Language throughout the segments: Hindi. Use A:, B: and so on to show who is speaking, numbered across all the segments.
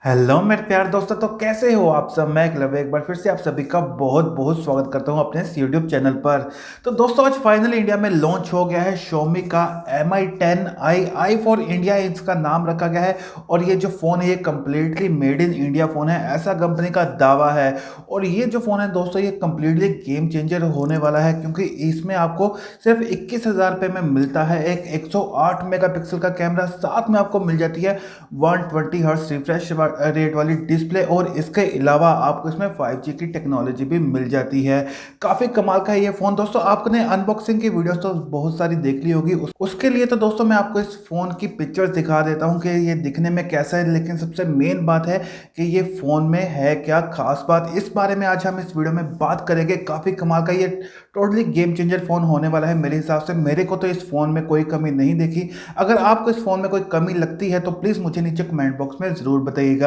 A: हेलो मेरे प्यार दोस्तों, तो कैसे हो आप सब। मैं एक बार फिर से आप सभी का बहुत बहुत स्वागत करता हूं अपने इस यूट्यूब चैनल पर। तो दोस्तों, आज फाइनली इंडिया में लॉन्च हो गया है Xiaomi का Mi 10i। I for India इसका नाम रखा गया है। और ये जो फ़ोन है ये completely made in India phone है, ऐसा कंपनी का दावा है। और ये जो फ़ोन है दोस्तों, ये कम्प्लीटली गेम चेंजर होने वाला है, क्योंकि इसमें आपको सिर्फ 21,000 रुपये में मिलता है एक 108 मेगापिक्सल का कैमरा। साथ में आपको मिल जाती है 120 हर्ट्ज रिफ्रेश रेट वाली डिस्प्ले, और इसके अलावा आपको इसमें 5G की टेक्नोलॉजी भी मिल जाती है। काफ़ी कमाल का है ये फ़ोन दोस्तों। आपने अनबॉक्सिंग की वीडियोस तो बहुत सारी देख ली होगी, उसके लिए तो दोस्तों मैं आपको इस फ़ोन की पिक्चर्स दिखा देता हूँ कि ये दिखने में कैसा है। लेकिन सबसे मेन बात है कि ये फ़ोन में है क्या खास बात, इस बारे में आज हम इस वीडियो में बात करेंगे। काफ़ी कमाल का ये टोटली गेम चेंजर फ़ोन होने वाला है मेरे हिसाब से। मेरे को तो इस फ़ोन में कोई कमी नहीं देखी। अगर आपको इस फ़ोन में कोई कमी लगती है तो प्लीज़ मुझे नीचे कमेंट बॉक्स में ज़रूर बताइएगा।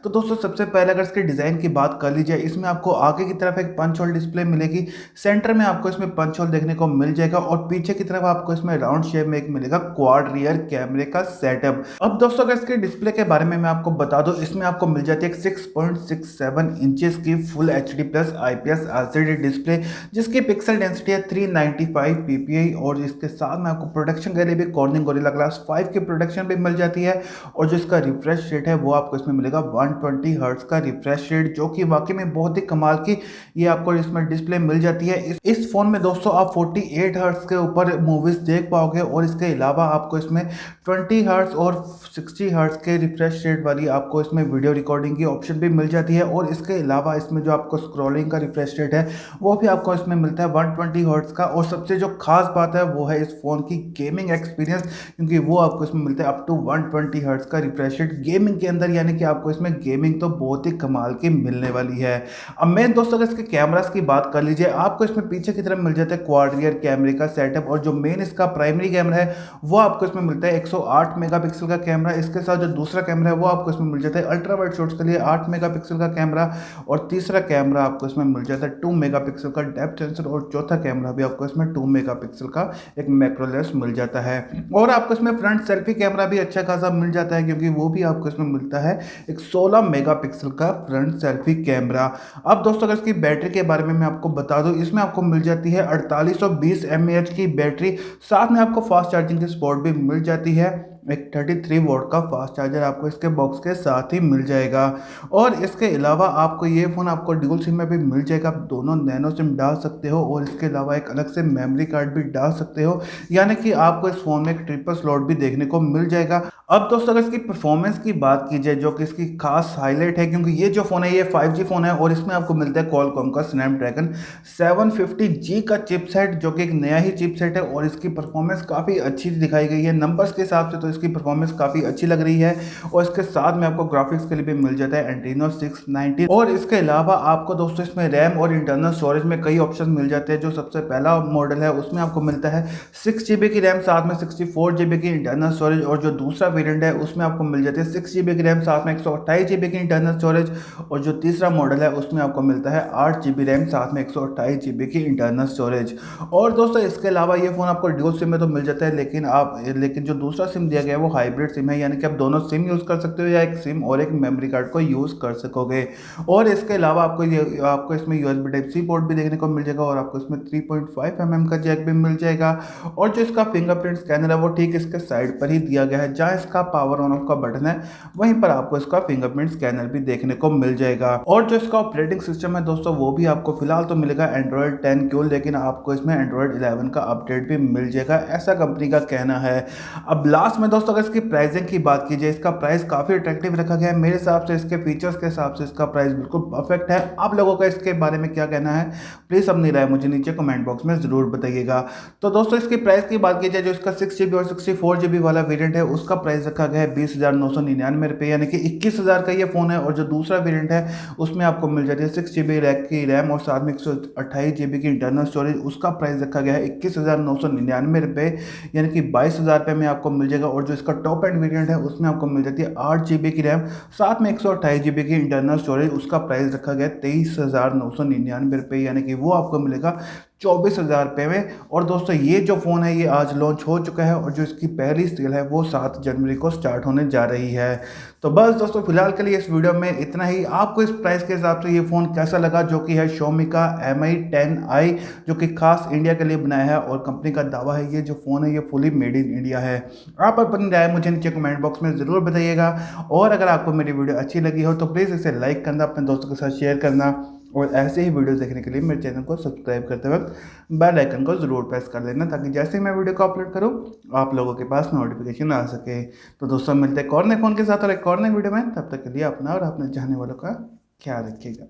A: तो दोस्तों, सबसे पहले अगर इसके डिज़ाइन की बात कर ली जाए, इसमें आपको आगे की तरफ एक पंच होल डिस्प्ले मिलेगी, सेंटर में आपको इसमें पंच होल देखने को मिल जाएगा, और पीछे की तरफ आपको इसमें राउंड शेप में एक मिलेगा क्वाड रियर कैमरे का सेटअप। अब दोस्तों, अगर इसके डिस्प्ले के बारे में मैं आपको बता दूं, इसमें आपको मिल जाती है एक 6.67 इंचेस की full HD plus IPS LCD display, जिसकी पिक्सल डेंसिटी है 395 ppi, और इसके साथ में आपको प्रोडक्शन के लिए भी कॉर्निंग गोरिल्ला ग्लास 5 की प्रोडक्शन भी मिल जाती है। और जो इसका रिफ्रेश रेट है वो आपको इसमें मिलेगा 120 हर्ट्ज का रिफ्रेश रेट, जो कि वाकई में बहुत ही कमाल की ये आपको इसमें डिस्प्ले मिल जाती है। इस फोन में दोस्तों आप 48 हर्ट्ज के ऊपर मूवीज देख पाओगे, और इसके अलावा आपको इसमें 20 हर्ट्ज और 60 हर्ट्ज के रिफ्रेश रेट वाली आपको इसमें वीडियो रिकॉर्डिंग की ऑप्शन भी मिल जाती है। और इसके अलावा इसमें जो आपको स्क्रॉलिंग का रिफ्रेश रेट है वो भी आपको इसमें मिलता है 120 हर्ट्ज का। और सबसे जो खास बात है वो है इस फोन की गेमिंग एक्सपीरियंस, क्योंकि वो आपको इसमें मिलता है अप टू 120 हर्ट्ज का रिफ्रेश रेट गेमिंग के अंदर, यानी कि आपको इसमें गेमिंग तो बहुत ही कमाल की मिलने वाली है। अब मैं दोस्तों, अगर इसके कैमरास की बात कर लीजिए, आपको इसमें पीछे की तरफ मिल जाता है क्वाड रियर कैमरे का सेटअप, और जो मेन इसका प्राइमरी कैमरा है वो आपको इसमें मिलता है 108 मेगापिक्सल का कैमरा। इसके साथ जो दूसरा कैमरा है वो आपको इसमें मिल जाता है अल्ट्रा वाइड शॉट्स के लिए 8 मेगापिक्सल का कैमरा, और तीसरा कैमरा आपको इसमें मिल जाता है 2 मेगापिक्सल का डेप्थ सेंसर, और चौथा कैमरा भी आपको इसमें 2 मेगापिक्सल का एक मैक्रो लेंस मिल जाता है। और आपको इसमें फ्रंट सेल्फी कैमरा भी अच्छा खासा मिल जाता है, क्योंकि वो भी आपको इसमें मिलता है एक 16 मेगापिक्सल का फ्रंट सेल्फी कैमरा। अब दोस्तों, अगर इसकी बैटरी के बारे में मैं आपको बता दूं, इसमें आपको मिल जाती है 4820 mAh की बैटरी। साथ में आपको फास्ट चार्जिंग की सपोर्ट भी मिल जाती है। एक 33 वोल्ट का फास्ट चार्जर आपको इसके बॉक्स के साथ ही मिल जाएगा। और इसके अलावा आपको ये फ़ोन आपको ड्यूल सिम में भी मिल जाएगा, आप दोनों नैनो सिम डाल सकते हो, और इसके अलावा एक अलग से मेमोरी कार्ड भी डाल सकते हो, यानी कि आपको इस फ़ोन में एक ट्रिपल स्लॉट भी देखने को मिल जाएगा। अब दोस्तों, अगर इसकी परफॉर्मेंस की बात की जाए, जो कि इसकी खास हाईलाइट है, क्योंकि ये जो फ़ोन है ये 5G फ़ोन है, और इसमें आपको मिलता है क्वालकॉम का स्नैपड्रैगन 750G का चिपसेट, जो कि एक नया ही चिपसेट है, और इसकी परफॉर्मेंस काफ़ी अच्छी दिखाई गई है। नंबर्स के हिसाब से तो इसकी परफॉर्मेंस काफ़ी अच्छी लग रही है। और इसके साथ में आपको ग्राफिक्स के लिए भी मिल जाता है एंटीनो 690, और इसके अलावा आपको दोस्तों इसमें रैम और इंटरनल स्टोरेज में कई ऑप्शन मिल जाते हैं। जो सबसे पहला मॉडल है उसमें आपको मिलता है 6 GB की रैम, साथ में 64 GB की इंटरनल स्टोरेज, और जो दूसरा वेरिएंट है उसमें आपको मिल जाती है 6 GB की रैम, साथ में 128 GB की इंटरनल स्टोरेज, और जो तीसरा मॉडल है उसमें आपको मिलता है 8 GB रैम, साथ में 128 GB की इंटरनल स्टोरेज। और दोस्तों, इसके अलावा ये फ़ोन आपको ड्यूल सिम में तो मिल जाता है, लेकिन जो दूसरा सिम दिया गया है वो हाइब्रिड सिम है, यानी कि आप दोनों सिम यूज़ कर सकते हो, या एक सिम और एक मेमोरी कार्ड को यूज़ कर सकोगे। और इसके अलावा आपको इसमें USB Type-C पोर्ट भी देखने को मिल जाएगा, और आपको इसमें 3.5 mm का जैक भी मिल जाएगा। और जो इसका फिंगरप्रिंट स्कैनर है वो ठीक इसके साइड पर ही दिया गया है, जहाँ इसका पावर ऑन ऑफ का बटन है वहीं पर आपको इसका फिंगरप्रिंट स्कैनर भी देखने को मिल जाएगा। और जो इसका ऑपरेटिंग सिस्टम है दोस्तों, वो भी आपको फिलहाल तो मिलेगा एंड्रॉयड 10 क्यों, लेकिन आपको इसमें एंड्रॉयड 11 का अपडेट भी मिल जाएगा, ऐसा कंपनी का कहना है। अब लास्ट में दोस्तों, अगर इसकी प्राइसिंग की बात की जाए, इसका प्राइस काफ़ी अट्रैक्टिव रखा गया है मेरे हिसाब से। इसके फीचर्स के हिसाब से इसका प्राइस बिल्कुल परफेक्ट है। आप लोगों का इसके बारे में क्या कहना है, प्लीज़ अपनी राय मुझे नीचे कमेंट बॉक्स में ज़रूर बताइएगा। तो दोस्तों, इसकी प्राइस की बात की जाए, जो इसका 6 GB और 64 GB वाला वेरिएंट है उसका प्राइस रखा गया है 20,999 रुपये, यानी कि 21,000 का ये फ़ोन है। और जो दूसरा वेरिएंट है उसमें आपको मिल जाती है 6 GB की रैम, और साथ में 128 GB की इंटरनल स्टोरेज, उसका प्राइस रखा गया है 21,999 रुपये, यानी कि 22,000 रुपये में आपको मिल जाएगा। और जो इसका टॉप एंड वेरिएंट है उसमें आपको मिल जाती है 8 GB की रैम, साथ में 128 GB की इंटरनल स्टोरेज, उसका प्राइस रखा गया है 23,999 रुपये, यानी कि वो आपको मिलेगा 24,000 रुपये में। और दोस्तों ये जो फ़ोन है ये आज लॉन्च हो चुका है और जो इसकी पहली सेल है वो 7 जनवरी को स्टार्ट होने जा रही है। तो बस दोस्तों फिलहाल के लिए इस वीडियो में इतना ही। आपको इस प्राइस के हिसाब से ये फ़ोन कैसा लगा, जो कि है Xiaomi का Mi 10i, जो कि खास इंडिया के लिए बनाया है और कंपनी का दावा है ये जो फ़ोन है ये फुली मेड इन इंडिया है। आप अपनी राय मुझे नीचे कमेंट बॉक्स में ज़रूर बताइएगा। और अगर आपको मेरी वीडियो अच्छी लगी हो तो प्लीज़ इसे लाइक करना, अपने दोस्तों के साथ शेयर करना और ऐसे ही वीडियोस देखने के लिए मेरे चैनल को सब्सक्राइब करते वक्त बेल आइकन को ज़रूर प्रेस कर लेना, ताकि जैसे ही मैं वीडियो को अपलोड करूँ आप लोगों के पास नोटिफिकेशन आ सके। तो दोस्तों मिलते हैं एक और नए फ़ोन के साथ और एक और नए वीडियो में। तब तक के लिए अपना और अपने चाहने वालों का ख्याल रखिएगा।